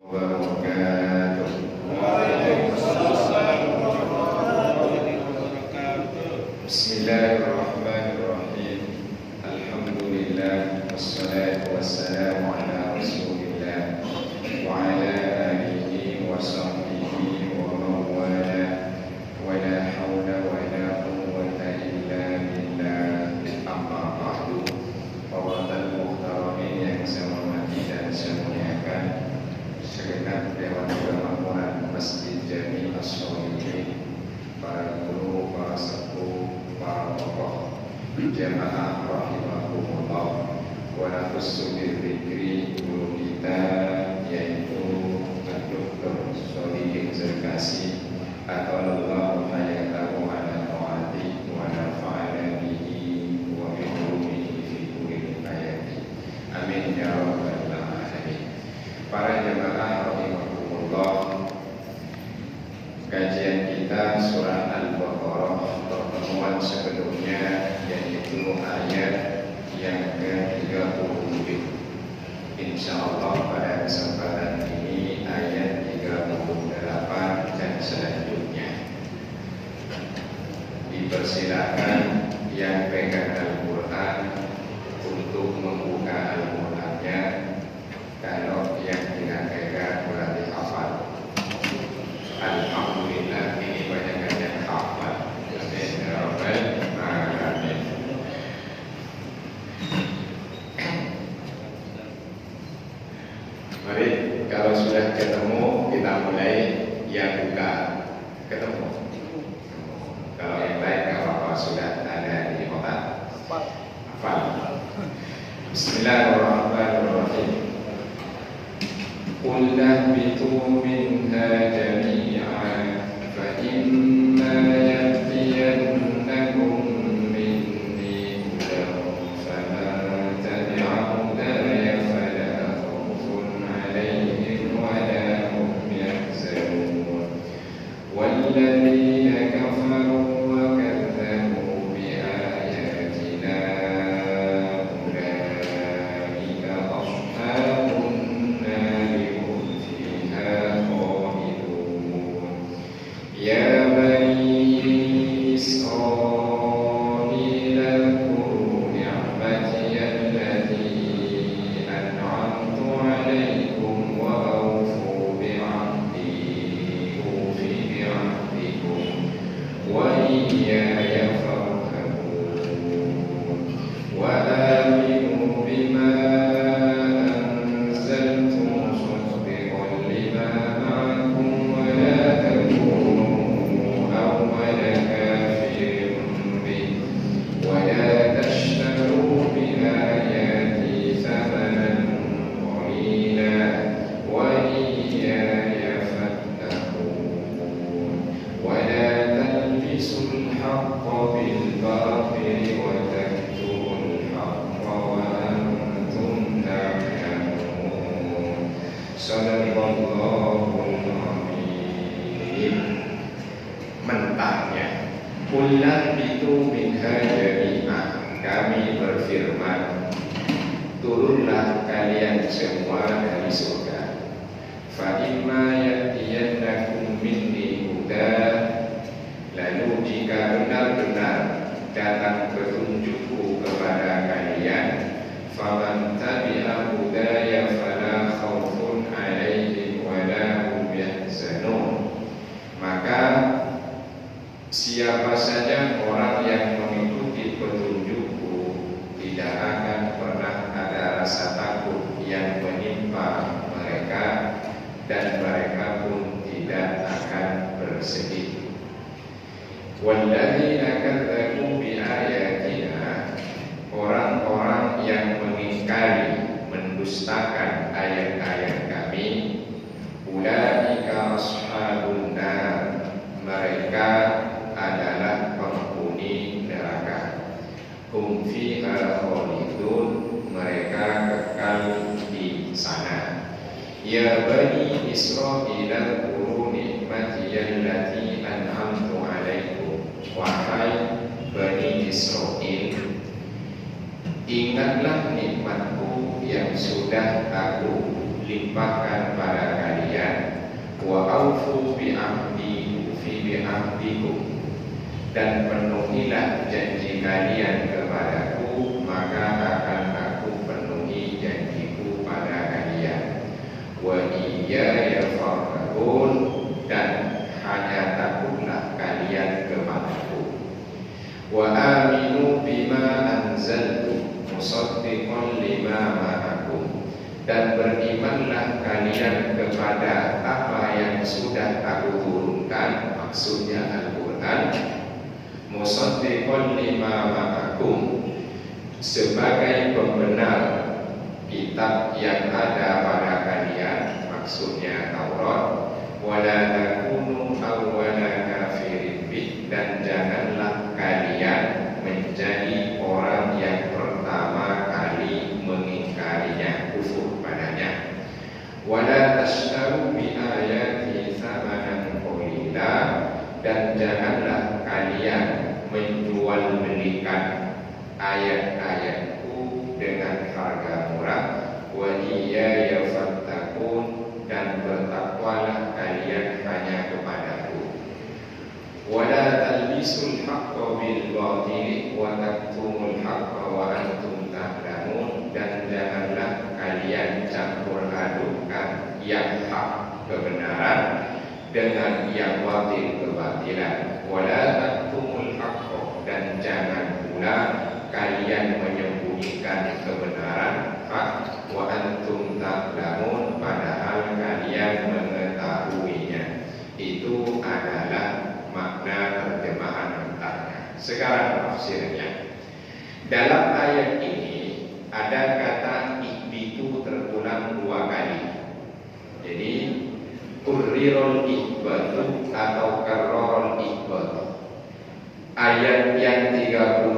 wabarakatuh. Bismillahirrahmanirrahim. Alhamdulillah wassalatu wassalamu ala Rasulillah wa ala alihi wa sahbihi wa mawala wa la hawla wa la quwwata illa billah. Amma ba'du. Fawatan muhtaramin yang saya hormati dan saya muliakan, segenap Dewan Kemakmuran Masjid Jami As-Solihin, para guru, para sepuh, para tokoh jamaah rahimahumullah, wa nafsu dzikri guru kita yaitu Dr. Solihin Zarkasi atau Allah hayatahu ala ta'ati wa nafa'ala bihi wa bi ulumihi fi kulli ayati. Amin ya rabbal alamin. Para jamaah rahimahumullah, kajian kita surah Al-Baqarah pertemuan sebelumnya yaitu ayat yang ke-37. Insyaallah pada kesempatan ini ayat 38 dan selanjutnya. Dipersilakan yang pegang Al-Quran untuk membuka Al-Qurannya. Kalau yang tidak pegang berarti hafal. Alhamdulillah, ini banyak yang hafal. Amin ya rabbal alamin. Mari, kalau sudah ketemu kita mulai yang buka. Ketemu. Kalau yang lain nggak apa-apa, sudah ada di otak. Hafal. Bismillahirrahmanirrahim. قل اهبطوا منها جميعا فإما يأتينكم مني هدى فمن تبع هداي فلا خوف عليهم ولا هم يحزنون والذين كفروا وكذبوا بآياتنا أولئك أصحاب يا بني إسرائيل اذكروا نعمتي التي أنعمت عليكم وأوفوا بعهدي أوف بعهدكم وإياي فارهبون وآمنوا بما أنزلت مصدقا لما معكم ولا تكونوا ولا تشتروا بآياتي ثمنا قليلا وإياي فاتقون ولا تلبسوا الحق بالباطل وتكتموا الحق وأنتم تعلمون. صدق الله العظيم. Mentahnya Qullah itu minha jami'ah, kami berfirman, turunlah kalian semua dari surga. Fa imma ya'tiyannakum minni huda, lalu jika benar-benar datang petunjukku kepada kalian, faman tabi'a hudaya fala khaufun 'alaihim wa la hum yahzanun. Maka siapa saja orang yang mengikuti petunjukku tidak akan pernah ada rasa takut yang menimpa mereka dan mereka pun tidak akan bersedih. Walladzina kadzdzabu biayatina, orang-orang yang mengingkari, mendustakan ayat-ayat kami, ulaika ashabun nar, mereka adalah penghuni neraka. Hum fiha khalidun, mereka kekal di sana. Ya bani Israil zkuru nikmati allati an'amtu alaikum. Wahai bani Israil, ingatlah nikmatku yang sudah aku limpahkan pada kalian. wa aufu bi'ahdikum, dan penuhilah janji kalian kepadaku, maka akan aku penuhi janjiku pada kalian. Wa iyaya farhabun, dan hanya takutlah kalian kepadaku. Wa aminu bima anzaltu musaddiqan lima ma'akum, dan berimanlah kalian kepada apa yang sudah aku turunkan, maksudnya Al-Quran, musaddiqan lima ma'akum, sebagai pembenar kitab yang ada pada kalian, maksudnya Taurat. Wala takunu awwala kafirin bih, dan janganlah kalian menjadi orang yang pertama kali mengingkarinya, kufur padanya. Wala tashtaru bi ayati tsamanan qalila, dan janganlah kalian menjual belikan ayat-ayatku dengan harga murah. Wa iyaya fattaqun, dan bertakwalah kalian hanya kepadaku. Wala talbisul haqqa bil batili wa taktumul haqqa wa antum ta'lamun, dan janganlah kalian campur adukkan yang hak kebenaran dengan yang batil kebatilan. Wala taktumul haqqa, dan jangan pula kalian menyembunyikan kebenaran hak, wa antum ta'lamun, padahal kalian mengetahuinya. Itu adalah makna terjemahan mentahnya. Sekarang tafsirnya. Dalam ayat ini ada kata ihbitu terulang 2 kali. Jadi kurrirul ihbatu atau karrarul ihbatu. Ayat yang 38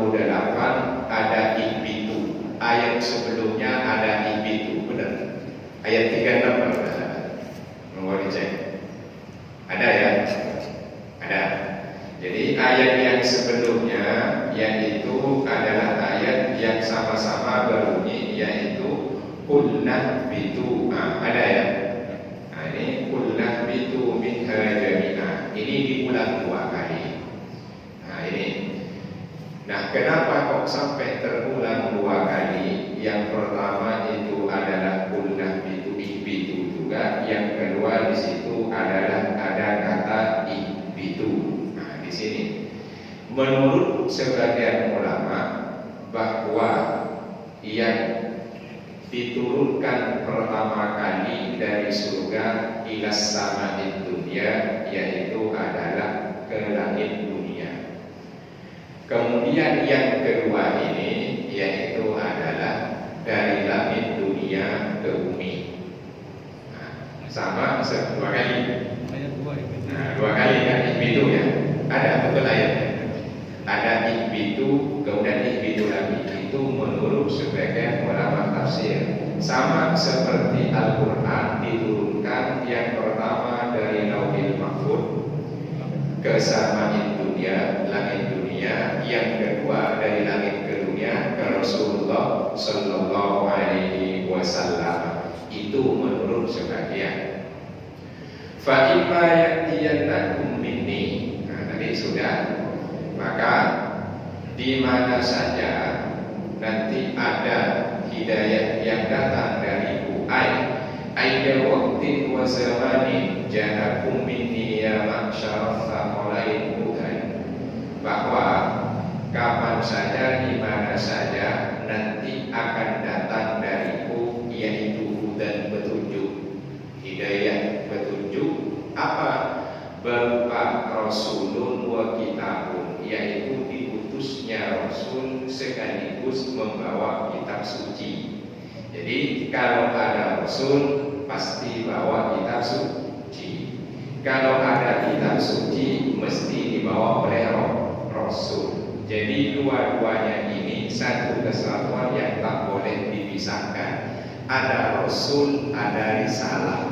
ada ihbitu, ayat sebelumnya ada ihbitu, benar? Ayat 36 mau dicek. Ada ya? Ada. Jadi ayat yang sebelumnya yaitu adalah ayat yang sama-sama berbunyi, yaitu qulna bitu. Ada ya? Nah, ini qulna bitu minha jami'a. Ini diulang 2 kali. Nah, ini. Nah, kenapa kok sampai terulang 2 kali? Yang pertama itu adalah qulna bitu ihbitu juga. Yang kedua di situ adalah ada kata ihbitu. Di sini menurut sebagian ulama bahwa yang diturunkan pertama kali dari surga ilas sama'id dunya, yaitu adalah ke langit dunia. Kemudian yang kedua ini yaitu adalah dari langit dunia ke bumi. Sama 2 kali. Nah, 2 kali kan ihbitu ya. Ada betul ayatnya. Ada ihbitu, kemudian ihbitu lagi. Itu menurut sebagian ulama tafsir. Sama seperti Al-Quran diturunkan yang pertama dari Lauhil Mahfuz ke sama'id dunia, langit dunia. Yang kedua dari langit ke dunia ke Rasulullah Sallallahu Alaihi Wasallam. Itu menurut sebagian. Fa imma ya'tiyannakum minni, tadi sudah. Maka di mana saja nanti ada hidayah yang datang dariku, aida waqtin wa zamanin ja'akum minni ya ma'syaraf thaqalain hudan, bahwa kapan saja di mana saja nanti akan datang dariku, yaitu hudan, petunjuk, hidayah, petunjuk apa? Berupa rasulun wa kitabun, yaitu diutusnya rasul sekaligus membawa kitab suci. Jadi kalau ada rasul pasti bawa kitab suci. Kalau ada kitab suci mesti dibawa oleh rasul. Jadi dua-duanya ini satu kesatuan yang tak boleh dipisahkan. Ada rasul, ada risalah.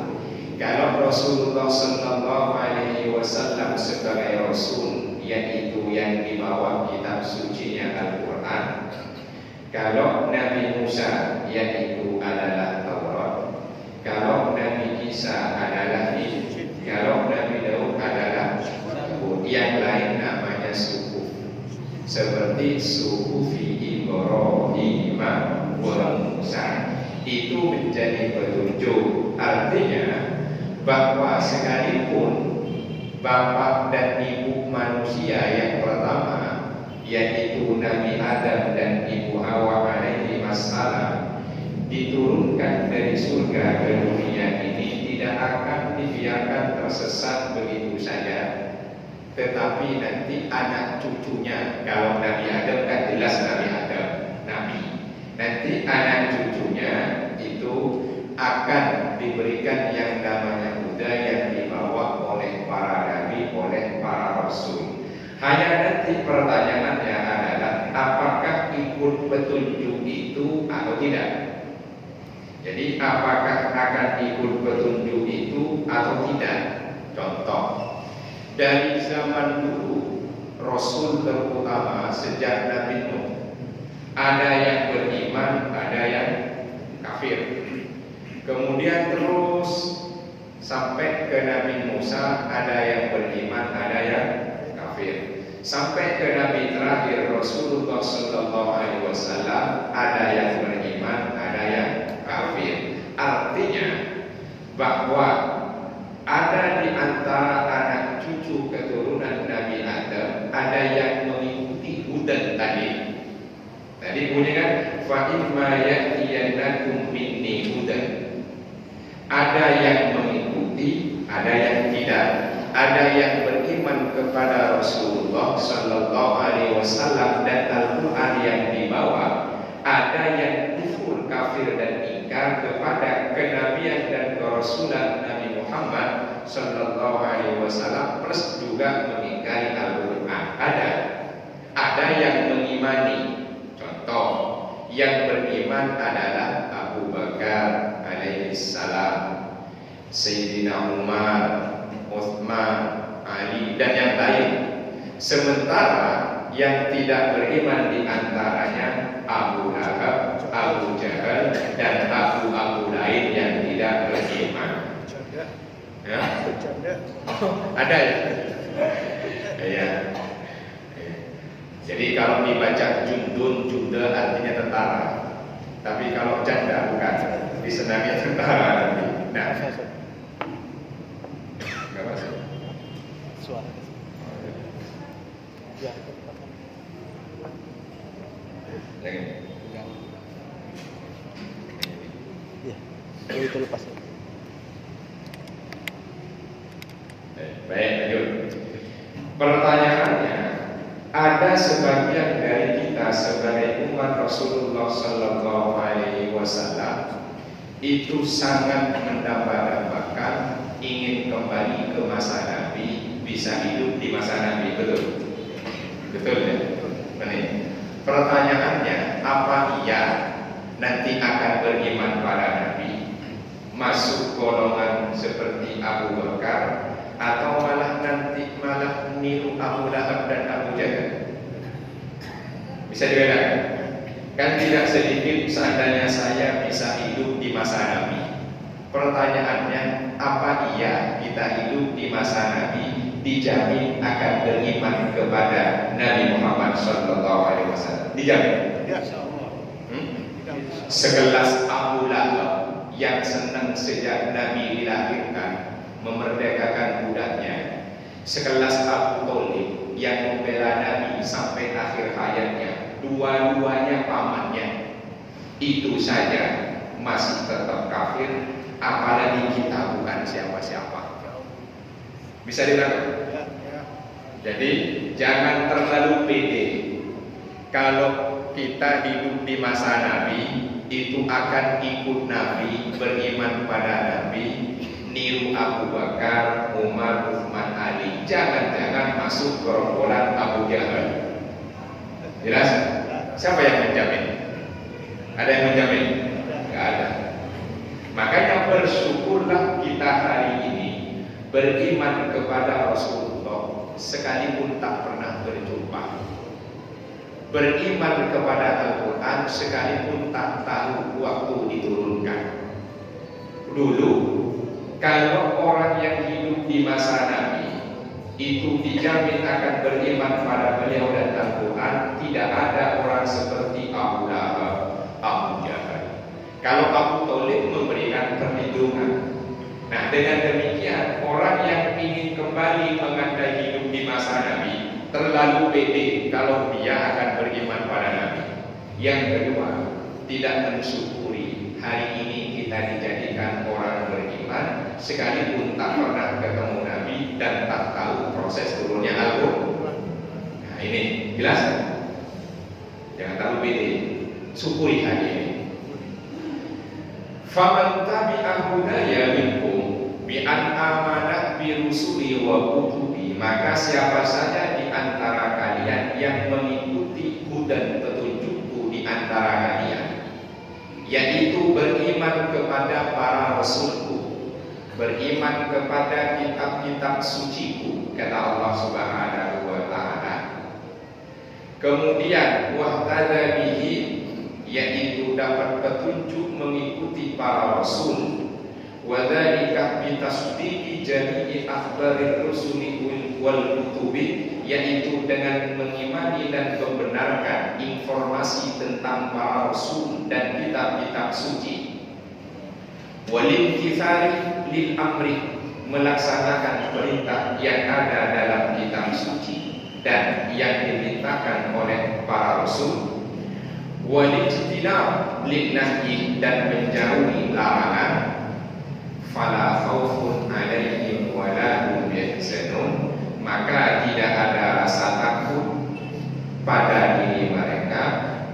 Kalau Rasulullah Sallallahu Alaihi Wasallam sebagai Rasul, yaitu yang dibawa kitab sucinya Al-Quran. Kalau Nabi Musa, yaitu adalah Taurat. Kalau Nabi Isa adalah Injil. seperti suhufi Ibrahim wa Musa. Itu menjadi petunjuk. Artinya bahwa sekalipun bapak dan ibu manusia yang pertama, yaitu Nabi Adam dan Ibu Hawa alaihi wassalam, diturunkan dari surga ke dunia ini, tidak akan dibiarkan tersesat begitu saja. Tetapi nanti anak cucunya, kalau Nabi Adam kan jelas Nabi Adam, Nabi. Nanti anak cucunya itu akan diberikan yang namanya huda yang dibawa oleh para nabi, oleh para rasul. Hanya nanti pertanyaannya adalah apakah ikut petunjuk itu atau tidak. Jadi apakah akan ikut petunjuk itu atau tidak. Contoh, dari zaman dulu Rasul terutama sejak Nabi Nuh, ada yang beriman, ada yang kafir. Kemudian terus sampai ke Nabi Musa, ada yang beriman, ada yang kafir. Sampai ke Nabi terakhir Rasulullah Sallallahu Alaihi Wasallam, ada yang beriman, ada yang kafir. Artinya bahwa ada di antara anak cucu keturunan Nabi Adam ada yang mengikuti hudan tadi. Tadi bunyi kan, fa imma ya'tiyannakum minni hudan. Ada yang mengikuti, ada yang tidak. Ada yang beriman kepada Rasulullah Sallallahu Alaihi Wasallam dan Al-Quran yang dibawa. Ada yang kufur, kafir dan ingkar kepada kenabian dan kerasulan Nabi Muhammad Sallallahu Alaihi Wasallam, plus juga mengingkari Al-Quran. Ada yang mengimani. Contoh, yang beriman adalah Abu Bakar alaihi salam, Sayyidina Umar, Uthman, Ali dan yang lain. Sementara yang tidak beriman di antaranya Abu Lahab, Abu Jahal dan Abu lain yang tidak beriman. Ya? Ada ya? Ya. Jadi kalau dibaca junda artinya tentara. Tapi kalau janda bukan, disenangi tentara. Nah, enggak masuk. Suara. Ya. Yang ini. Iya. Itu lepas. Baik, lanjut. Pertanyaannya, ada sebagian dari kita sebagai umat Rasulullah Sallallahu Alaihi Wasallam itu sangat mendambakan ingin kembali ke masa Nabi, bisa hidup di masa Nabi, betul? Betul ya? Ini pertanyaannya, apa iya nanti akan beriman pada Nabi, masuk golongan seperti Abu Bakar, atau malah nanti niru Abu Lahab dan Abu Jahal? Bisa dibedakan? Kan tidak sedikit seandainya saya bisa hidup di masa Nabi. Pertanyaannya, apa iya kita hidup di masa Nabi dijamin akan beriman kepada Nabi Muhammad Sallallahu Alaihi Wasallam? Dijamin? Ya. Sekelas Abu Lahab yang senang sejak Nabi dilahirkan memerdekakan budaknya, sekelas Abu Thalib yang membela Nabi sampai akhir hayatnya, dua-duanya pamannya, itu saja masih tetap kafir, apalagi kita bukan siapa-siapa. Bisa dilakukan? Ya. Jadi jangan terlalu pede. Kalau kita hidup di masa Nabi, itu akan ikut Nabi, beriman pada Nabi, niru Abu Bakar, Umar, Uthman, Ali. Jangan-jangan masuk gerombolan Abu Jahal. Jelas? Siapa yang menjamin? Ada yang menjamin? Tidak ada. Makanya bersyukurlah kita hari ini beriman kepada Rasulullah sekalipun tak pernah berjumpa, beriman kepada Al-Quran sekalipun tak tahu waktu diturunkan. Dulu kalau orang yang hidup di masa Nabi itu dijamin akan beriman pada beliau dan Al-Quran. Tidak ada orang seperti Abu Lahab, Abu Jahal. Kalau Abu Thalib memberikan perlindungan. Nah, dengan demikian orang yang ingin kembali mengandai hidup di masa Nabi terlalu pede kalau dia akan beriman pada Nabi. Yang kedua, tidak mensyukuri hari ini kita dijadikan orang beriman sekalipun tak pernah ketemu Nabi dan tak tahu proses turunnya Al-Quran. Nah, ini jelas. Jangan terlalu pede, syukuri hari ini. Faman tabi'a hudaya minkum bi an amana bi rusuli wa kutubi, maka siapa saja di antara kalian yang mengikuti hudan petunjukku di antara kalian, yaitu beriman kepada para rasulku, beriman kepada kitab-kitab suciku, kata Allah Subhanahu wa ta'ala. Kemudian wahtada bihi, yaitu dapat petunjuk mengikuti para rasul, wadzalika bitasdiqi jami'i akhbarir rusuli wal kutubi, yaitu dengan mengimani dan membenarkan informasi tentang para rasul dan kitab-kitab suci. Walimtithali lil amri, melaksanakan perintah yang ada dalam kitab suci dan yang diperintahkan oleh para rasul. Walijtinab lin nahyi, dan menjauhi larangan. Fala khaufun 'alaihim wa la hum yahzanun, maka tidak ada rasa takut pada diri mereka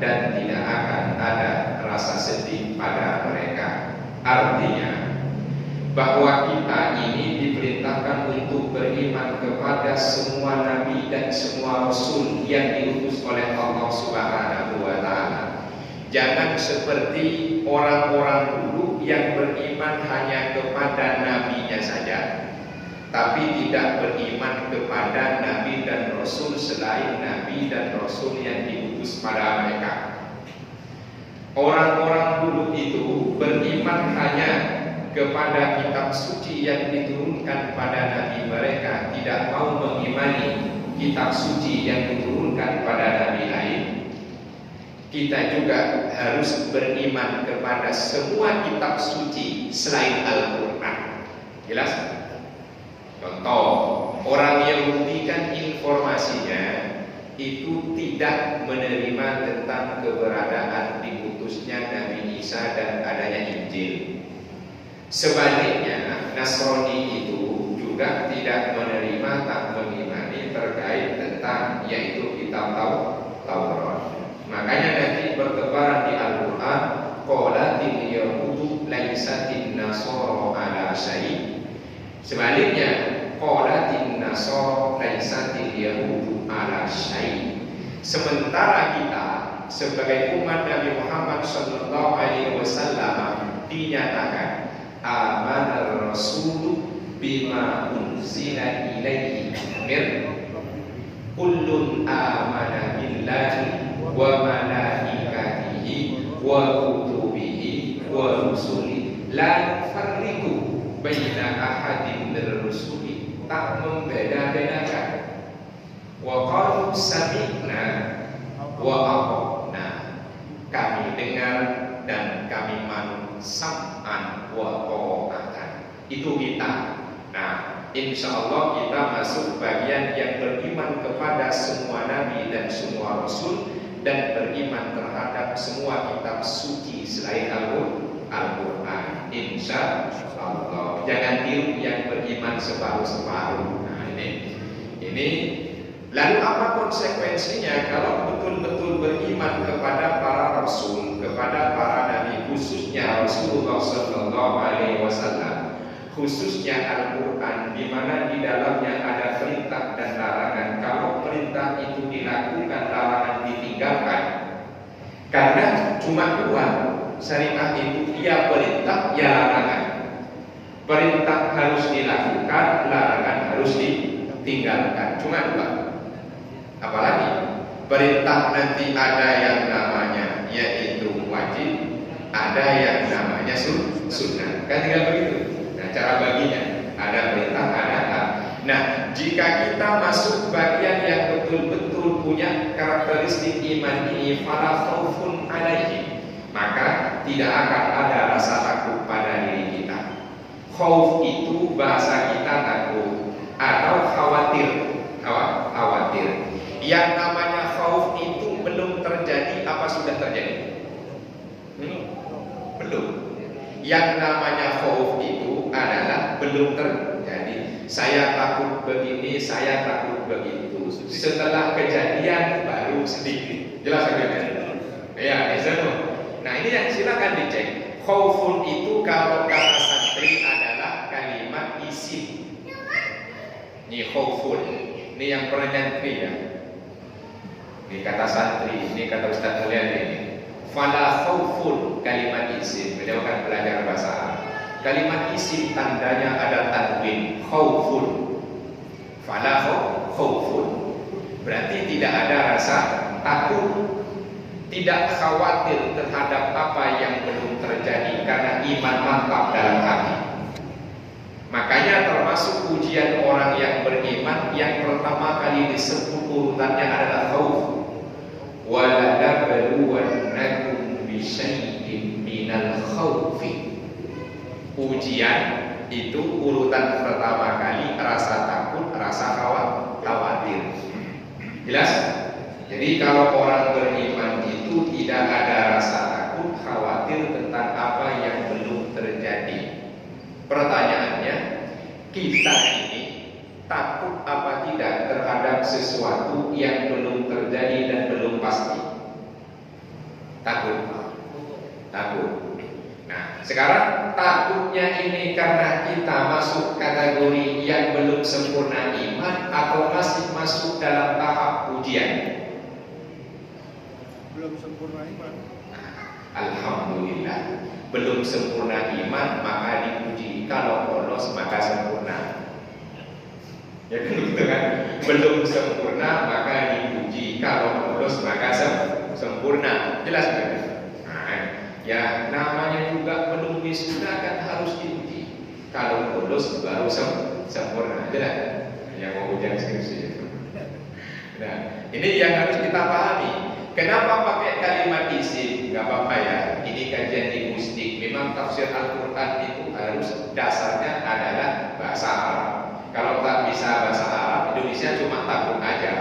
dan tidak akan ada rasa sedih pada mereka. Artinya bahwa kita ini diperintahkan untuk beriman kepada semua nabi dan semua rasul yang diutus oleh Allah Subhanahu wa ta'ala. Jangan seperti orang-orang dulu yang beriman hanya kepada nabinya saja, tapi tidak beriman kepada nabi dan rasul selain nabi dan rasul yang diutus pada mereka. Orang-orang dulu itu beriman hanya kepada kitab suci yang diturunkan pada nabi mereka, tidak mau mengimani kitab suci yang diturunkan pada nabi lain. Kita juga harus beriman kepada semua kitab suci selain Al-Quran. Jelas? Contoh, orang Yahudi kan informasinya itu tidak menerima tentang keberadaan diutusnya Nabi Isa dan adanya Injil. Sebaliknya, Nasrani itu juga tidak menerima, tak mengimani terkait tentang yaitu kitab Taurat. Makanya nanti bertebaran di Al-Quran, qalatil yahudu laisatin nasara ala syai'. Sebaliknya, qalatin nasara laisatil yahudu ala syai'. Sementara kita sebagai umat Nabi Muhammad sallallahu alaihi wasallam dinyatakan amanar rasulu bima unzila ilaihi mir kullun amana billahi wa malaikatihi wa kutubihi wa rusuli la nufarriqu baina ahadin min rusuli, tak membeda-bedakan. Wa qalu sami'na wa ata'na, kami dengar dan kami manut, sam'an wa ta'atan. Itu kita. Nah, insya Allah kita masuk bagian yang beriman kepada semua nabi dan semua rasul, dan beriman terhadap semua kitab suci selain Al-Quran. Insya Allah. Jangan tiru yang beriman separuh-separuh. Nah, ini. Lalu apa konsekuensinya kalau betul-betul beriman kepada para rasul, kepada para nabi, khususnya Rasulullah Sallallahu Alaihi Wasallam, khususnya Al-Quran, di mana di dalamnya ada perintah dan larangan. Kalau perintah itu dilakukan, larangan ditinggalkan. Karena cuma dua syariat itu, ya perintah, ya larangan. Perintah harus dilakukan, larangan harus ditinggalkan. Cuma dua. Apalagi perintah nanti ada yang namanya yaitu wajib, ada yang namanya sunnah. Kan tinggal begitu. Nah, cara baginya ada perintah, ada. Nah, jika kita kita masuk bagian yang betul-betul punya karakteristik iman ini, fala khaufun alaihim, maka tidak akan ada rasa takut pada diri kita. Khauf itu bahasa kita takut atau khawatir. Khawatir. Yang namanya khauf itu belum terjadi apa sudah terjadi? Belum. Yang namanya khauf itu adalah belum terjadi. Saya takut begini, saya takut begitu. Setelah kejadian baru sedikit. Jelas kan? Ya, itu. Nah, ini yang silakan dicek. Khaufun itu kalau kata santri adalah kalimat isim. Ini khaufun. Ini yang pernah nyantri ya. Ini kata santri, ini kata Ustaz Mulyadi ini. Fala khaufun kalimat isim. Beliau kan belajar bahasa Arab. Kalimat isim tandanya ada tanwin, khaufun. Fala khaufun. Berarti tidak ada rasa takut, tidak khawatir terhadap apa yang belum terjadi karena iman mantap dalam hati. Makanya termasuk ujian orang yang beriman yang pertama kali disebut urutannya adalah khauf. Wala nabluwannakum bisyai'in minal khaufi. Ujian itu urutan pertama kali rasa takut, rasa khawatir. Jelas? Jadi kalau orang beriman itu tidak ada rasa takut, khawatir tentang apa yang belum terjadi. Pertanyaannya, kita ini takut apa tidak terhadap sesuatu yang belum terjadi dan belum pasti? Takut. Nah, sekarang takutnya ini karena kita masuk kategori yang belum sempurna iman atau masih masuk dalam tahap ujian? Belum sempurna iman. Alhamdulillah, belum sempurna iman maka dipuji, kalau lolos maka sempurna. Ya kan gitu kan? Belum sempurna maka dipuji, kalau lolos maka sempurna. Jelas kan? Nah, ya namanya juga belum wisuda kan harus dipuji. Kalau lulus baru sempurna. Jelas? Yang mau ujian skripsi. Nah, ini yang harus kita pahami. Kenapa pakai kalimat isim? Gak apa-apa ya, ini kajian linguistik. Memang tafsir Al-Quran itu harus dasarnya adalah bahasa Arab. Kalau tak bisa bahasa Arab, Indonesia cuma takut aja.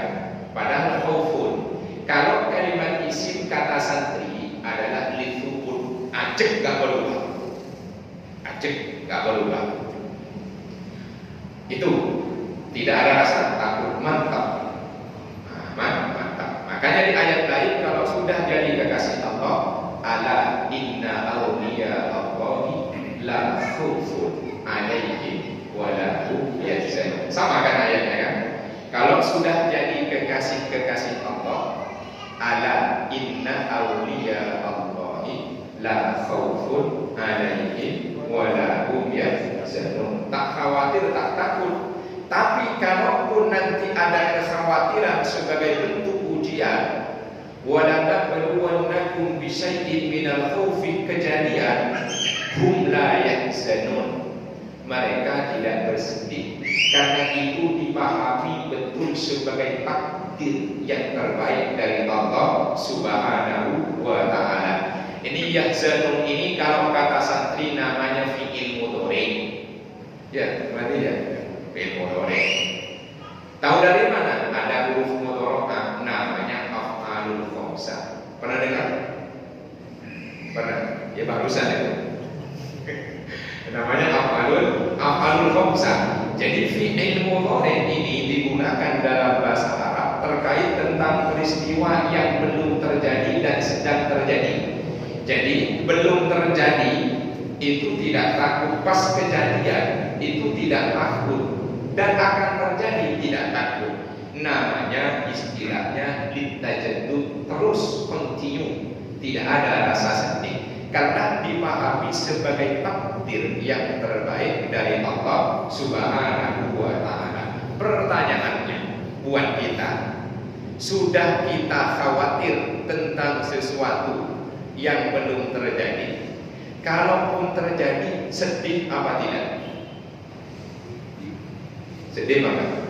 Padahal khaufun. Kalau kalimat isim kata santri adalah lithubun. Acek gak berubah. Itu tidak ada rasa takut, mantap. Makanya di ayat lain kalau sudah jadi kekasih Allah, ala inna awliya Allahi la khaufun alaihim wa la hum yahzanun. Sama kan ayatnya kan? Kalau sudah jadi kekasih Allah, ala inna awliya Allahi la khaufun alaihim wa la hum yahzanun. Tak khawatir, tak takut. Tapi kalaupun nanti ada kekhawatiran sebagai bentuk ujian, wala nabluwannakum bisyai'in minal khaufi, kejadian, hum la yahzanun, mereka tidak bersedih karena itu dipahami betul sebagai takdir yang terbaik dari Allah Subhanahu wa ta'ala. Ini yahzanun ini kalau kata santri namanya fi'il mudhari. Ya, berarti ya fi'il mudhari. Tahu dari mana? Ada huruf mudhari namanya af'alul khamsah. Pernah dengar? Pernah? Ya barusan itu. Namanya af'alul khamsah. Jadi fi'il mudhari ini digunakan dalam bahasa Arab terkait tentang peristiwa yang belum terjadi dan sedang terjadi. Jadi belum terjadi itu tidak takut, pas kejadian itu tidak takut, dan akan terjadi tidak takut. Namanya istilahnya litajaddud, terus continue, tidak ada rasa sedih karena dipahami sebagai takdir yang terbaik dari Allah Subhanahu wa ta'ala. Pertanyaannya buat kita, sudah kita khawatir tentang sesuatu yang belum terjadi? Kalaupun terjadi, sedih apa tidak? Sedih maka?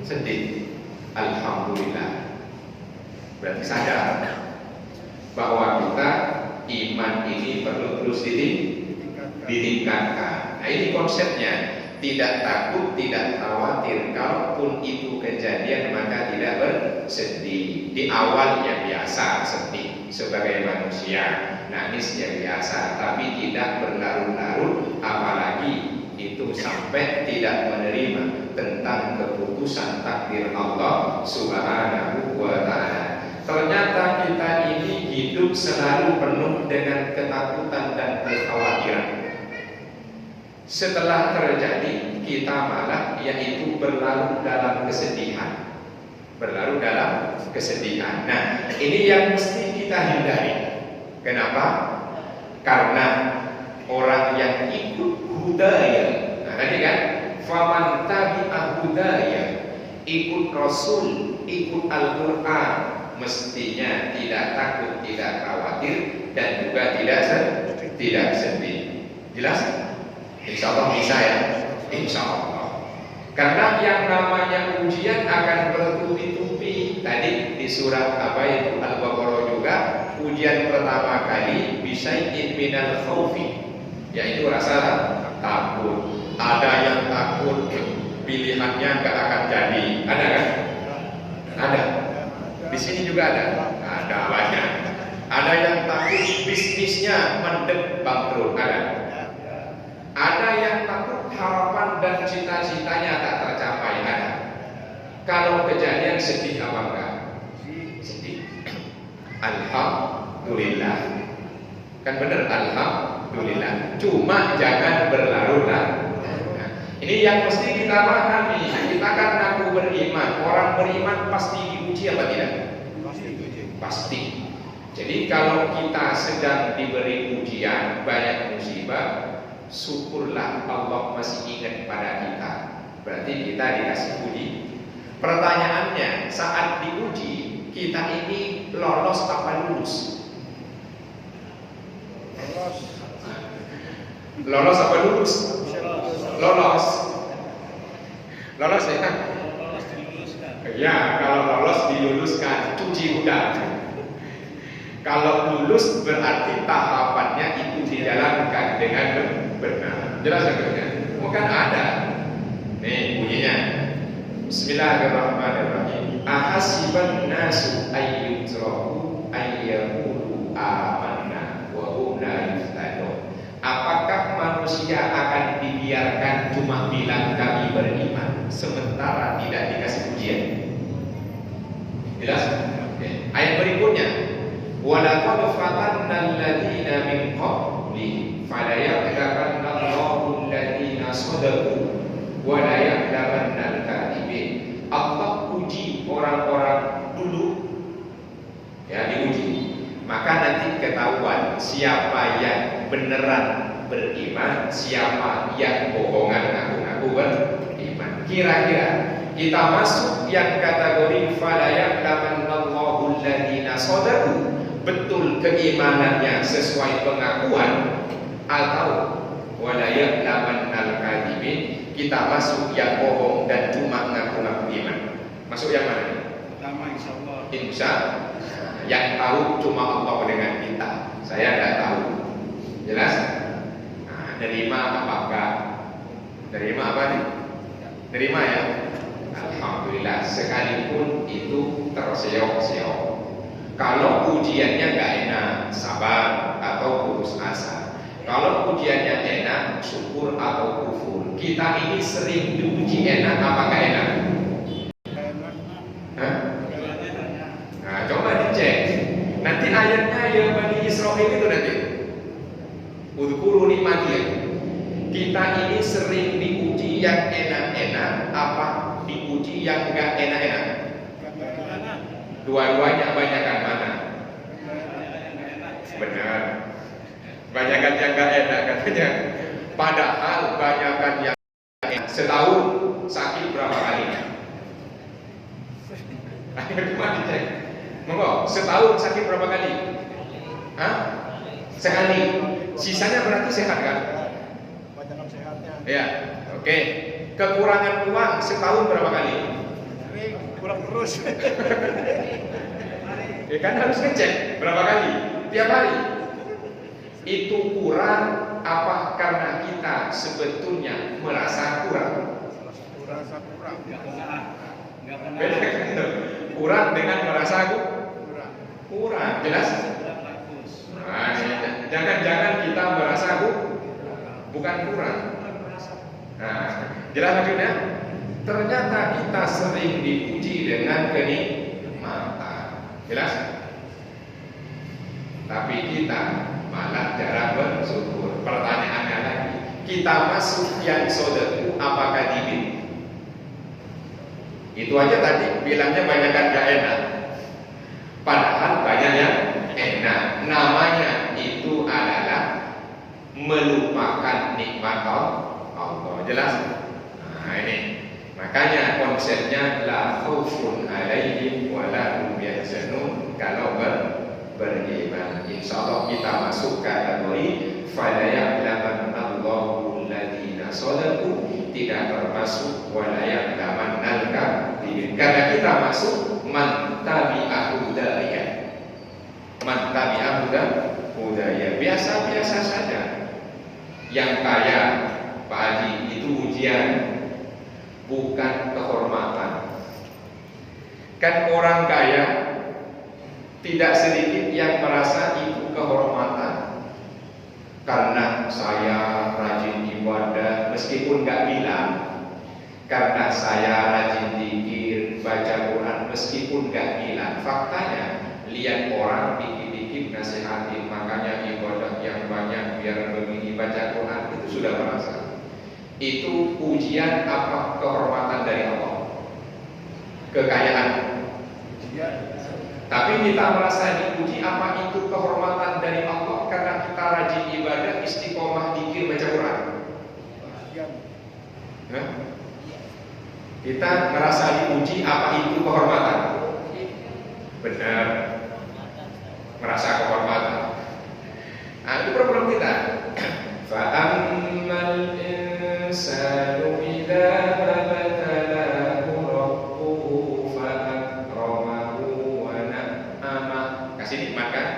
sedih. Alhamdulillah. Berarti sadar bahwa kita iman ini perlu terus ditingkatkan. Nah, ini konsepnya. Tidak takut, tidak khawatir. Kalaupun itu kejadian maka tidak bersedih. Di awal ya biasa sedih sebagai manusia, nangis ya biasa, tapi tidak berlarut-larut, apalagi itu sampai tidak menerima tentang keputusan takdir Allah Subhanahu wa ta'ala. Ternyata kita ini hidup selalu penuh dengan ketakutan dan kekhawatiran. Setelah terjadi, kita malah yaitu berlarut dalam kesedihan. Berlarut dalam kesedihan. Nah, ini yang mesti kita hindari. Kenapa? Karena orang yang ikut hudaya. Nah, tadi kan, faman tabi'a hudaya, ikut Rasul, ikut Al-Quran, mestinya tidak takut, tidak khawatir, dan juga tidak sedih. Jelas? Insya Allah bisa ya, insya Allah. Karena yang namanya ujian akan bertubi-tubi. Tadi di surat apa itu Al-Baqarah juga, ujian pertama kali bisyai'in minal khaufi, yaitu rasa takut. Ada yang takut pilihannya gak akan jadi, ada kan? Ada. Di sini juga ada banyak. Ada yang takut bisnisnya mendek bangkrut, ada. Ada yang takut harapan dan cita-citanya tak tercapai, ada. Kalau kejadian sedih apa enggak? Sedih. Alhamdulillah. Kan benar, alhamdulillah. Cuma jangan berlarut-larut. Nah, ini yang mesti kita pahami. Kita kan ngaku beriman. Orang beriman pasti diuji apa tidak? Pasti. Jadi kalau kita sedang diberi ujian, banyak musibah, syukurlah Allah masih ingat pada kita. Berarti kita dikasih uji. Pertanyaannya, saat diuji, kita ini lolos apa lulus? Lolos apa lulus? Lolos. Lolos ya? Ya, kalau lolos diluluskan, cuci udang. Kalau lulus berarti tahapannya itu dijalankan dengan benar. Jelas ya kerja? Bukan ada. Nih bunyinya. Bismillahirrahmanirrahim. Ahasiban nasu ayyutraku ayyaqulu amanna wa hum la yuftanun. Apakah manusia akan dibiarkan cuma bilang kami beriman sementara tidak dikasih ujian? Jelas? Oke. Ayat berikutnya. Walaqad fatanna alladziina min qablihim falaya'lamanna Allahu alladziina shadaqu wa la ya'lamanna al-kadhibin. Allah uji orang-orang dulu, ya diuji. Maka nanti ketahuan siapa yang beneran beriman, siapa yang bohongan ngaku-ngaku beriman. Kira-kira kita masuk yang kategori falaya'lamanna Allahu alladziina shadaqu, betul keimanannya sesuai pengakuan, atau walayak laman al-kadhibin, kita masuk yang bohong dan cuma ngaku-ngaku iman. Masuk yang mana? Pertama, insyaallah. Insya yang tahu cuma Allah dengan kita. Saya tidak tahu. Jelas? Nah, nerima apa enggak? Nerima apa nih? Nerima ya. Alhamdulillah, sekalipun itu terseok-seok. Kalau ujiannya nggak enak, sabar atau putus asa. Kalau ujiannya enak, syukur atau kufur. Kita ini sering diuji enak apa nggak enak? Hah? Nah, coba dicek. Nanti ayatnya ya Bani Israil itu nanti. Udhkuru nikmati. Kita ini sering diuji yang enak-enak apa diuji yang nggak enak-enak? Dua-duanya banyakan mana? Benar. Banyakan yang gak enak katanya. Padahal banyakan yang enak. Setahun sakit berapa kali? Ayo cuma dicek. Monggo, setahun sakit berapa kali? Hah? Sekali. Sisanya berarti sehat kan? Banyakan sehatnya. Ya, oke. Kekurangan uang setahun berapa kali? Sering, kurang terus. Ya kan harus ngecek berapa kali? Tiap hari. Itu kurang apa karena kita sebetulnya merasa kurang? Merasa kurang. Beda kan? Kurang dengan merasa kurang. Jelas? Nah, jangan-jangan kita merasa bukan kurang. Nah, jelas maksudnya? Ternyata kita sering dipuji dengan kenikmatan. Jelas? Tapi kita malah jarang bersyukur. Pertanyaannya lagi, kita masuk yang sodeku apakah dibin? Itu aja tadi bilangnya banyak kan gak enak. Padahal banyak yang enak. Namanya itu adalah melupakan nikmat Allah. Jelas? Nah ini. Makanya konsepnya la khaufun alaihim wa la hum yahzanun kalau beriman. Insyaallah kita masuk kategori fala ya'lamanna Allahu alladziina shadaqu, tidak termasuk wa la ya'lamannal kadzibin. Karena kita masuk man tabi'a hudaya. Man tabi'a hudaya biasa-biasa saja. Yang kaya Pak Haji itu ujian, bukan kehormatan. Kan orang kaya tidak sedikit yang merasa itu kehormatan. Karena saya rajin ibadah meskipun gak bilang, karena saya rajin zikir, baca Quran meskipun gak bilang. Faktanya lihat orang dikit-dikit nasihatin, makanya ibadah yang banyak biar begini, baca Quran, itu sudah merasa. Itu ujian apa kehormatan dari Allah? Kekayaan. Tapi kita merasa dipuji apa itu kehormatan dari Allah karena kita rajin ibadah, istiqomah zikir, baca Quran. Kita merasa dipuji apa itu kehormatan? Benar. Merasa kehormatan. Nah, itu problem kita. Fa'ammal insanu idza mabtalahu rabbuhu fa'akramahu wa na'ama. Kasih nikmat kan?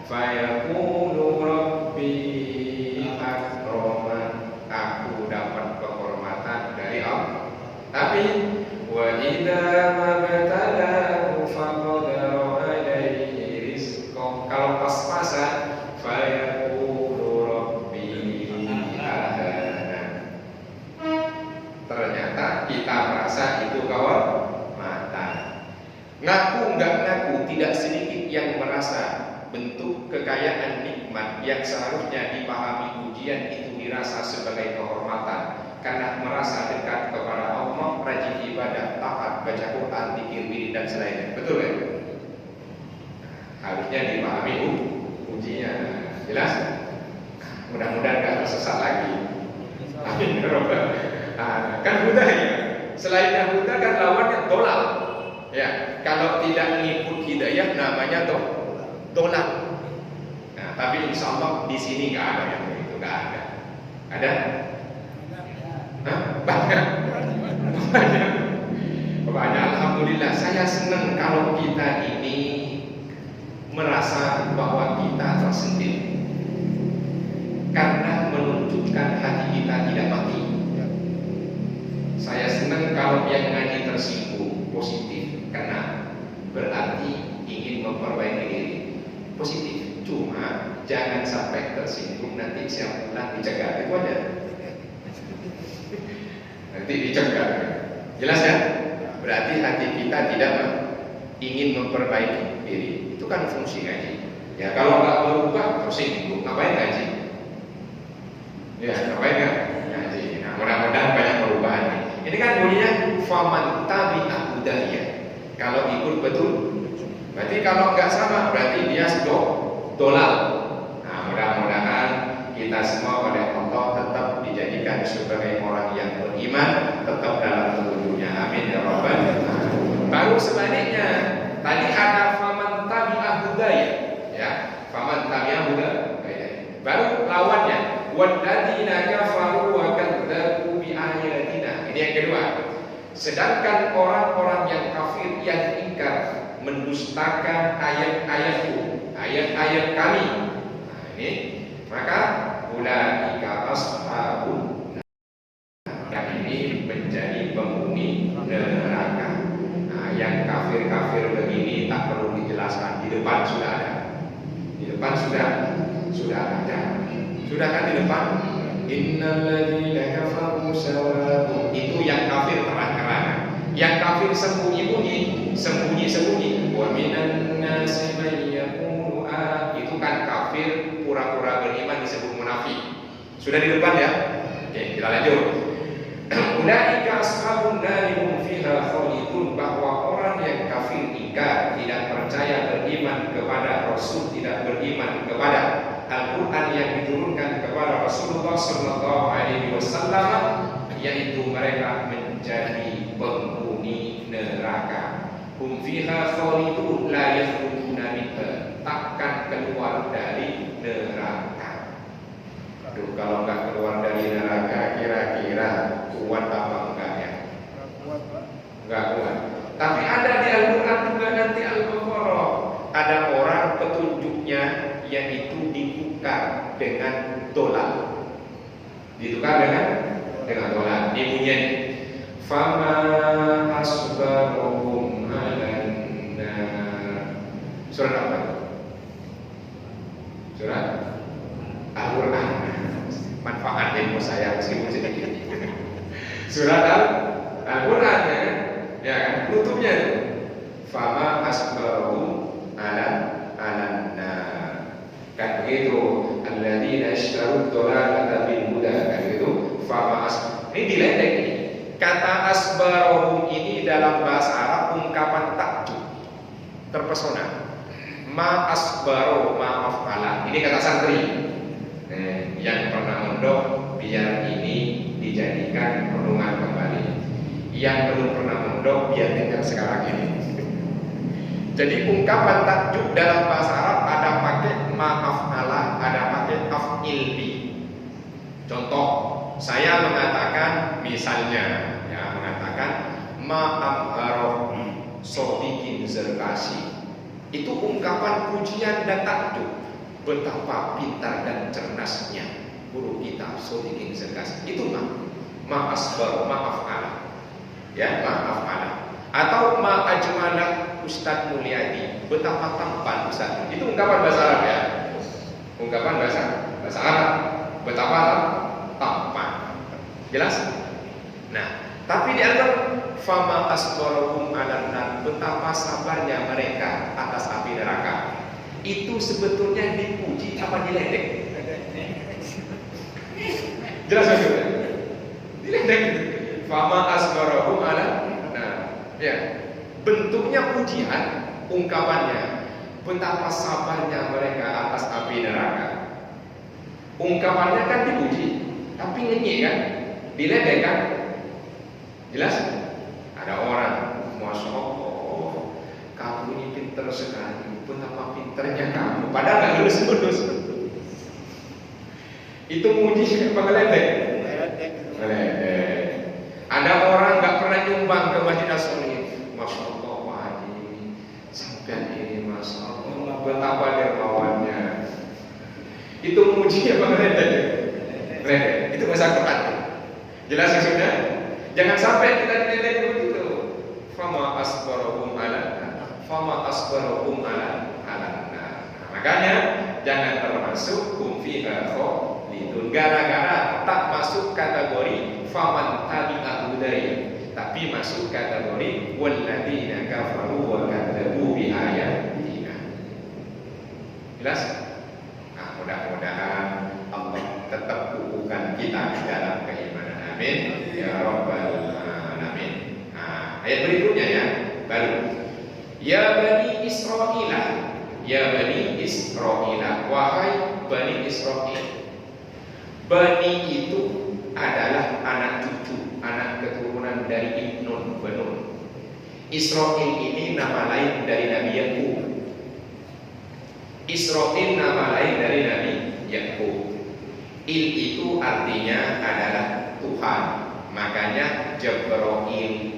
Fayaqulu rabbi akraman. Aku dapat kehormatan dari Allah. Tapi wa idza mabtalahu faqadara alaihi rizqahu. Kalau pas-pasan fayaqulu rabbi ahana. Ternyata kita merasa itu kehormatan. Ngaku enggak ngaku, tidak sedikit yang merasa bentuk kekayaan nikmat yang seharusnya dipahami ujian itu dirasa sebagai kehormatan karena merasa dekat kepada Allah, rajin ibadah, taat, baca Quran, zikir, wirid dan selainnya. Betul kan? Harusnya dipahami ujian. Jelas? Mudah-mudahan gak tersesat lagi. Amin. Kan Buddha ya. Selain Buddha kan lawannya dolal. Ya, kalau tidak mengikut hidayah namanya dolal. Nah, tapi insya Allah di sini nggak ada yang begitu, nggak ada. Ada? Hah? Banyak. Alhamdulillah. Saya senang kalau kita ini merasa bahwa kita tersentil, karena menunjukkan hati kita tidak mati. Saya senang kalau yang ngaji tersinggung, positif, karena berarti ingin memperbaiki diri. Positif, cuma jangan sampai tersinggung, nanti siap pulang dicegah, itu aja. Nanti dicegah. Jelas ya? Berarti hati kita tidak ingin memperbaiki diri. Itu kan fungsi ngaji. Ya kalau nggak berubah tersinggung, ngapain ngaji? Ya ngapain kan? Ngaji. Nah, mudah-mudahan banyak perubahan nih. Ini kan bunyinya faman tabi'a hudaya. Kalau ikut betul, berarti kalau nggak sama berarti dia dolal. Nah, mudah-mudahan kita semua oleh Allah tetap dijadikan sebagai orang yang beriman, tetap dalam petunjuknya. Amin ya rabbal alamin. Baru sebaliknya, tadi ada faman tabi'a hudaya, ya, faman tabi'a hudaya. Baru lawannya walladzina kafaru wa kadzdzabu bi ayatina. Ini yang kedua. Sedangkan orang-orang yang kafir yang ingkar mendustakan ayat-ayatku, ayat-ayat kami. Nah, ini maka ulaika ashabun nar, ini menjadi penghuni neraka. Nah, yang kafir-kafir begini tak perlu dijelaskan, di depan sudah ada. Di depan sudah ada. Sudah kan di depan? Innalladzina kafaru sawa'un. Itu yang kafir terang-terangan. Yang kafir sembunyi-sembunyi. Wa minan nasi man yaqulu itu kan kafir pura-pura beriman disebut munafik. Sudah di depan ya? Oke, kita lanjut. Ulaika ashabun nari hum fiha khalidun, bahwa orang yang kafir ingkar, tidak percaya, beriman kepada Rasul, tidak beriman kepada Al-Quran yang diturunkan kepada Rasulullah Sallallahu Alaihi Wasallam, yaitu mereka menjadi penghuni neraka. Hum fiha khalidun la yakhrujuna minha, takkan keluar dari neraka. Aduh, kalau nggak keluar dari neraka, kira-kira kuat apa enggak ya? Nggak kuat. Tapi ada di Al-Quran juga nanti Al-Baqarah, ada orang petunjuknya yaitu ditukar dengan dolar. Ditukar dengan dolar. Ini bunyinya fama asbaruhum alan nar. Surat apa? Surat Al-Quran. Manfaat ilmu saya meskipun sedikit. Surat Al-Quran ya kan? Tutupnya itu fama asbaruhum alan nar. Kan begitu, alladzina istarud dolalata bil huda, kan begitu. Fama ini diledek ini. Kata asbarohum ini dalam bahasa Arab ungkapan takjub, terpesona. Ma asbaro ma afala. Ini kata santri. Yang pernah mondok biar ini dijadikan renungan kembali. Yang belum pernah mondok biar dengar sekarang ini. Jadi ungkapan takjub dalam bahasa Arab ada pakai ma'af'ala, ada pakai af'ilbi. Contoh, saya mengatakan misalnya, ya mengatakan ma'amharoh sodikin zerkasi. Itu ungkapan pujian dan takjub. Betapa pintar dan cerdasnya guru kita sodikin zerkasi. Itu ma'asbaroh, ma'af'ala. Ya, ma'af'ala. Atau ma'ajmalah Ustadz Mulyadi, betapa tampan Ustadz. Itu ungkapan bahasa Arab ya. Ungkapan bahasa Arab. Betapa tampan. Jelas? Nah, tapi di antara fama asbarohum alan nar, betapa sabarnya mereka atas api neraka. Itu sebetulnya dipuji apa diledek? Jelas maksudnya? Diledek. Fama asbarohum alan nar. Ya. Bentuknya pujian, ungkapannya betapa sabarnya mereka atas api neraka. Ungkapannya kan dipuji, tapi ngenyek kan, diledek kan. Jelas? Ada orang, masya Allah, kamu ini pinter sekali, betapa pinternya kamu, padahal nggak lulus. Itu muji apa ngeledek? Ngeledek. Ada orang nggak pernah nyumbang ke Masjid As-Sunni. Masya Allah, Pak Haji, sampai ini Masya Allah, betapa dermawannya. Itu muji apa ngeledek? Ngeledek. Itu bahasa Quran. Jelas ya sudah? Jangan sampai kita diledek begitu. Fama asbarohum ala. Makanya jangan termasuk hum fiha khalidun, gara-gara tak masuk kategori faman tabi'a hudaya, tapi masuk kategori walladzina kafaru wa kadzabu bi ayatina. Jelas? Nah, mudah-mudahan Allah tetap kukuhkan kita dalam keimanan. Amin ya rabbal alamin. Nah, ayat berikutnya ya, baru. Ya Bani Isra'ilah, ya Bani Isra'ilah, wahai Bani Isra'il. Bani itu adalah anak cucu, anak keturunan dari Ibnun Benun. Isra'il ini nama lain dari Nabi Yakub. Isra'il nama lain dari Nabi Yakub. Il itu artinya adalah Tuhan. Makanya Jabra'il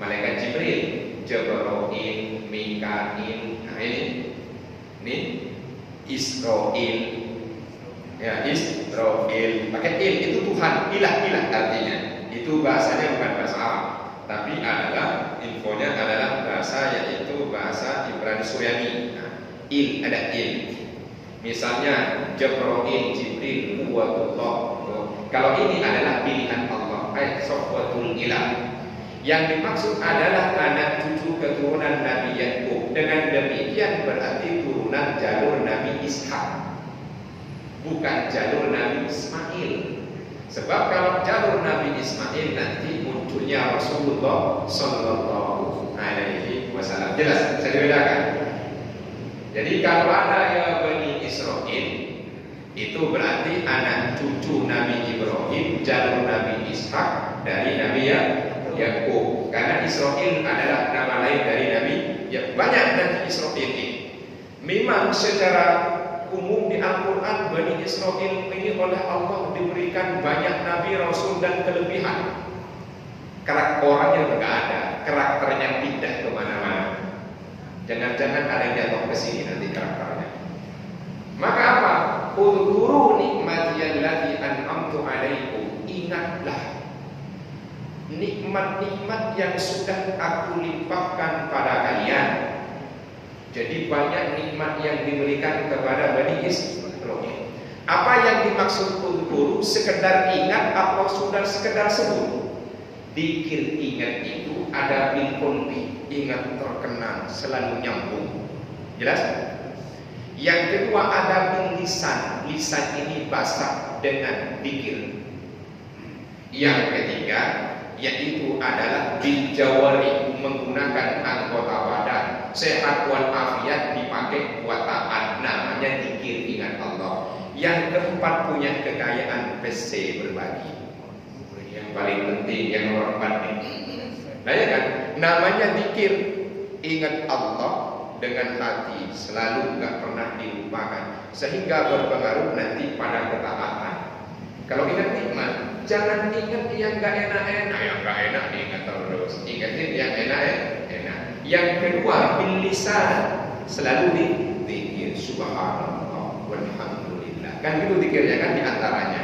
malaikat Jibril, Jibril, Mikail. Nah ini Israil. Ya, Israil. Pakai il, itu Tuhan, ilah artinya. Itu bahasanya bukan bahasa Arab, tapi adalah infonya adalah bahasa, yaitu bahasa Ibrani Suryani. Nah, il, ada il. Misalnya Jibril, Jibril, Quwwatullah. Kalau ini adalah pilihan Allah, Sofwatul Ilah. Yang dimaksud adalah anak cucu keturunan Nabi Yakub. Dengan demikian berarti turunan jalur Nabi Ishak, bukan jalur Nabi Ismail. Sebab kalau jalur Nabi Ismail nanti munculnya Rasulullah Sallallahu Alaihi Wasallam. Jelas, bisa dibedakan. Jadi kalau ada ya Bani Israil, itu berarti anak cucu Nabi Ibrahim, jalur Nabi Ishak dari Nabi Yakub. Karena Israil adalah nama lain dari Nabi. Ya, banyak Nabi Israil ini. Memang secara umum di Al-Quran Bani Israil ini oleh Allah diberikan banyak nabi, rasul dan kelebihan. Karakter orangnya nggak ada, karakternya pindah kemana-mana. Jangan-jangan ada yang jatuh ke sini nanti karakternya. Maka apa? Udhkuru nikmati allati an'amtu alaikum. Ingatlah nikmat-nikmat yang sudah aku limpahkan pada kalian. Jadi banyak nikmat yang diberikan kepada Bani Israil. Apa yang dimaksud udhkuru? Sekedar ingat atau sudah sekedar sebut? Dikir ingat itu ada bil qalbi, ingat terkenang, selalu nyambung. Jelas? Yang kedua ada bil lisan. Lisan ini basah dengan dikir. Yang ketiga yaitu adalah bil jawari, menggunakan anggota badan. Sehat walafiat dipakai buat taat, namanya dikir ingat Allah. Yang keempat punya kekayaan PC, berbagi. Yang paling penting yang nomor 4 nih. Nah ya kan, namanya dikir ingat Allah dengan hati, selalu nggak pernah dilupakan, sehingga berpengaruh nanti pada ketaatan. Kalau ingat nikmat, jangan ingat yang nggak enak-enak. Yang nggak enak diingat terus, ingatin yang enak. Yang kedua bil lisan, selalu dikir subhanallah walhamdulillah. Kan itu dikirnya kan diantaranya.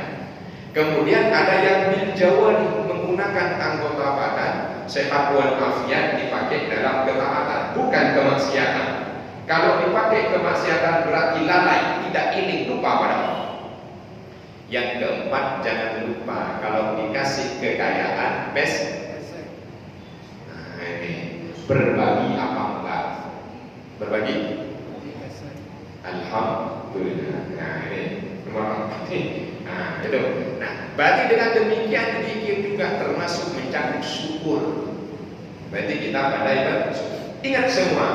Kemudian ada yang bil jawari, menggunakan anggota badan, sehat walafiat dipakai dalam ketaatan, bukan kemaksiatan. Kalau dipakai kemaksiatan berarti lalai, tidak iling, lupa pada Allah. Yang keempat jangan lupa kalau dikasih kekayaan nah ini berbagi apa enggak? Berbagi? Alhamdulillah. Nah ini nomor 4. Nah itu. Nah berarti dengan demikian dikir juga termasuk mencari syukur. Berarti kita pandai bersyukur. Ingat semua.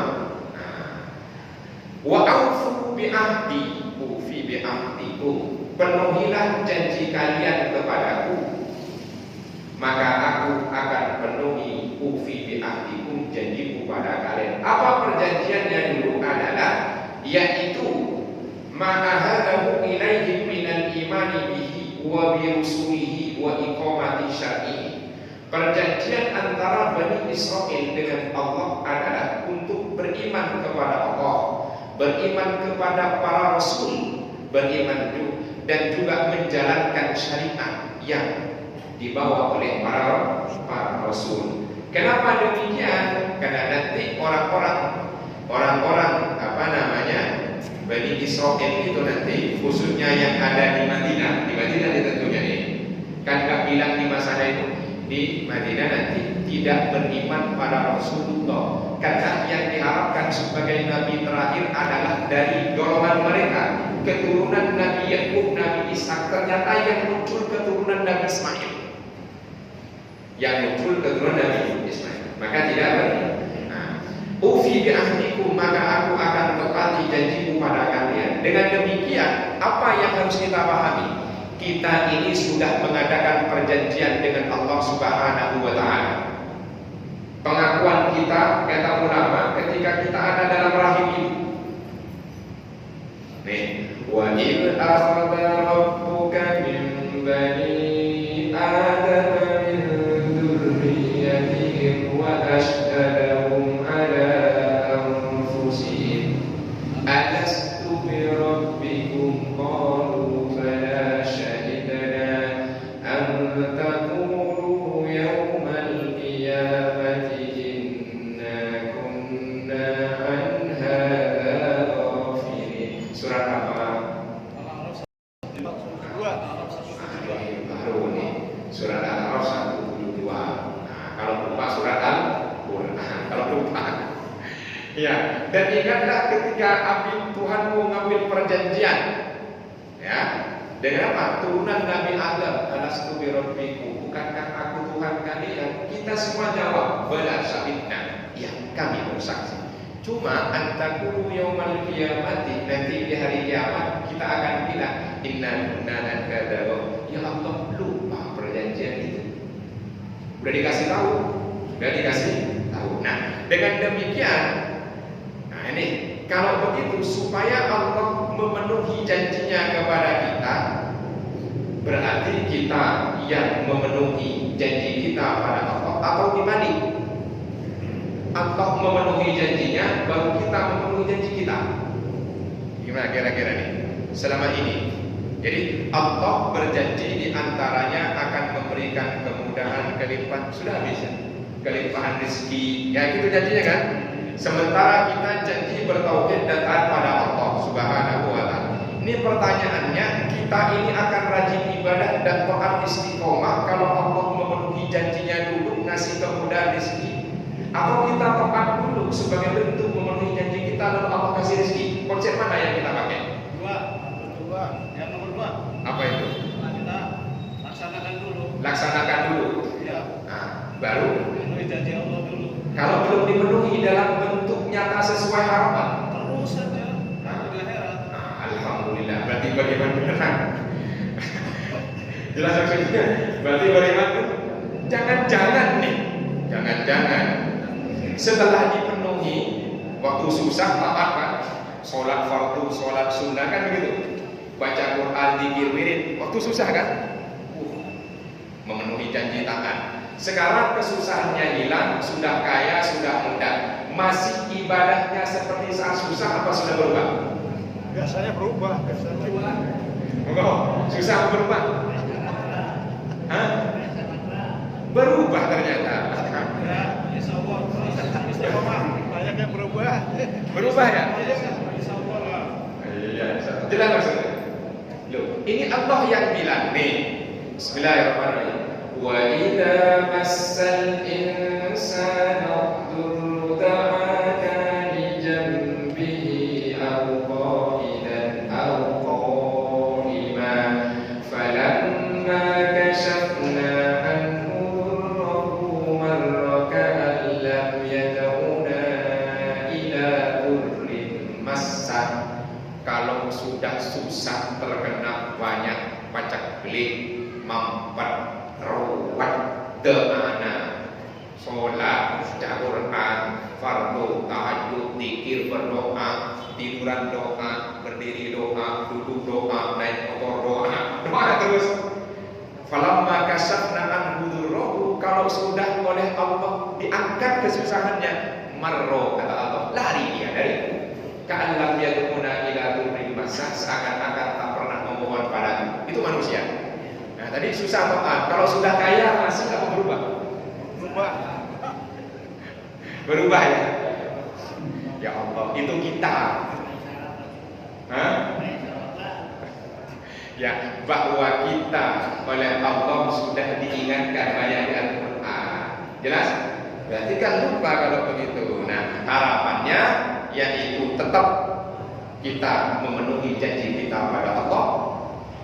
Wa aufu bi ahdi, ufi bi ahdikum. Penuhilah janji kalian kepadaku, maka aku akan penuhi ufi bi ahdikum, janjiku pada kalian. Apa perjanjiannya dulu adalah, yaitu ma'ahadahu ilaihim minal imani bihi wa bi rusulihi wa iqamati syar'ihi. Perjanjian antara Bani Israil dengan Allah adalah untuk beriman kepada Allah, beriman kepada para rasul, beriman dan juga menjalankan syariat yang dibawa oleh para rasul. Kenapa demikian? Karena nanti orang-orang Bani Israil itu nanti, khususnya yang ada di Madinah tentunya ini kan gak bilang di masa itu, di Madinah nanti tidak beriman pada Rasulullah, karena yang diharapkan sebagai nabi terakhir adalah dari golongan mereka, keturunan Nabi Yakub, Nabi Ishak. Ternyata yang muncul keturunan Nabi Ismail, maka tidak beriman. Ufi bi ahdikum, maka aku akan tepati janjiku pada kalian. Dengan demikian, apa yang harus kita pahami? Kita ini sudah mengadakan perjanjian dengan Allah Subhanahu wa Ta'ala. Pengakuan kita, kata ulama, ketika kita ada dalam rahim ibu. Wa idh akhadha rabbuka min bani Adam min dzurriyyatihim wa Ya, dan ingatlah ketika Tuhan mau ngambil perjanjian, ya, dengan apa? Turunan Nabi Adam, alastu bi rabbikum, bukankah aku Tuhan kalian? Kita semua jawab, bala syahidna, ya kami bersaksi. Cuma antakulu yaumal qiyamati, nanti di hari kiamat kita akan bilang inna kunna nakadzaba. Ya Allah, lupa perjanjian itu. Sudah dikasih tahu, sudah dikasih tahu. Nah, dengan demikian, nah ini kalau begitu supaya Allah memenuhi janjinya kepada kita, berarti kita yang memenuhi janji kita pada Allah atau dibanding Allah memenuhi janjinya baru kita memenuhi janji kita. Gimana kira-kira nih selama ini? Jadi Allah berjanji di antaranya akan memberikan kemudahan, kelimpahan, sudah habis ya? Kelimpahan rezeki, ya gitu janjinya kan? Sementara kita janji bertauhid dan taat pada Allah Subhanahu wa ta'ala. Ini pertanyaannya, kita ini akan rajin ibadah dan taat istiqomah kalau Allah memenuhi janjinya dulu ngasih kemudahan rezeki, atau kita taat dulu sebagai bentuk memenuhi janji kita lalu Allah kasih rezeki? Konsep mana yang kita pakai? Dua. Yang nomor 2. Apa itu? Kita laksanakan dulu. Laksanakan dulu. Iya. Nah, baru Memenuhi janji Allah dulu. kalau belum dipenuhi dalam bentuk nyata sesuai harapan, Terus saja. Nah, di akhirat. nah, alhamdulillah. Berarti beriman beneran. Jelas maksudnya? Berarti beriman jangan-jangan nih, jangan-jangan setelah dipenuhi waktu susah taat kan, sholat fardu, sholat sunnah kan begitu, baca Quran, zikir, wirid, waktu susah kan, memenuhi janji taat. Sekarang kesusahannya hilang, sudah kaya, sudah muda, masih ibadahnya seperti saat susah apa sudah berubah? Biasanya berubah. Enggak, susah berubah. Hah? Berubah ternyata. Ya, insya Allah. Istiqomah. Banyak yang berubah. Berubah ya? Insya Allah lah. Iya, jelas maksudnya. Loh, ini Allah yang bilang nih. Bismillahirrahmanirrahim. Wa idza massal insana dhurru da'ana li janbihi aw qa'idan aw qa'iman falamma kashafna anhu dhurrahu marra ka'an lam yad'una ila dhurrin massah. Kalau sudah susah terkena banyak pacak belik, mampet, rawat, da'ana, sholat, baca Quran, fardu, tahajud, zikir, berdoa, tiduran doa, berdiri doa, duduk doa, naik motor doa terus. Falamma kasafna anhu dhurrahu, kalau sudah oleh Allah diangkat kesusahannya, marro kata Allah, lari dia dari ka'allam yad'una ila dhurrin masah, seakan-akan tak pernah memohon padaku. Itu manusia. Nah, tadi susah taat. Kalau sudah kaya masih apa berubah? Berubah ya. Ya Allah, itu kita. Hah? Ya, bahwa kita oleh Allah sudah diingatkan ayat Al-Quran. Jelas? Berarti kan lupa kalau begitu. Nah, harapannya yaitu tetap kita memenuhi janji kita pada Allah.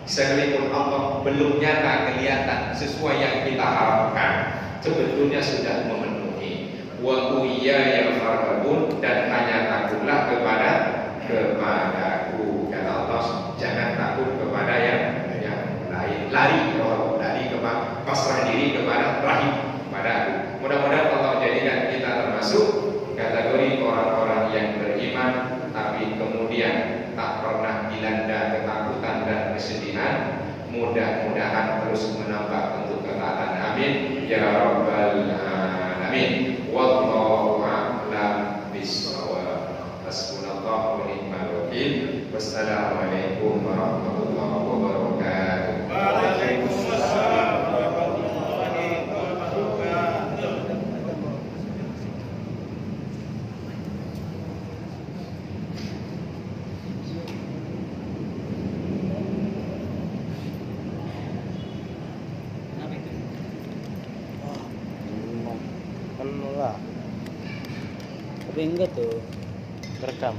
Sekalipun Allah belum nyata kelihatan sesuai yang kita harapkan, sebetulnya sudah memenuhi. Wa iyaya farhabun, dan hanya takutlah kepadaku. Kata Allah, jangan takut kepada yang lain. Lari kepada, pasrah diri kepada rahim padaku. Mudah-mudahan Allah jadikan kita termasuk kategori orang-orang yang beriman, tapi kemudian tak pernah dilanda ketakutan dan kesedihan. Mudah-mudahan terus menambah bentuk ketaatan. Amin ya rabbal alamin. Wallahu a'lam bishawab. Hasbunallahu wa ni'mal wakil. Wassalamualaikum warahmatullahi wabarakatuh. Waalaikumsalam warahmatullahi wabarakatuh. Penuh lah. Tapi enggak tuh. Rekam.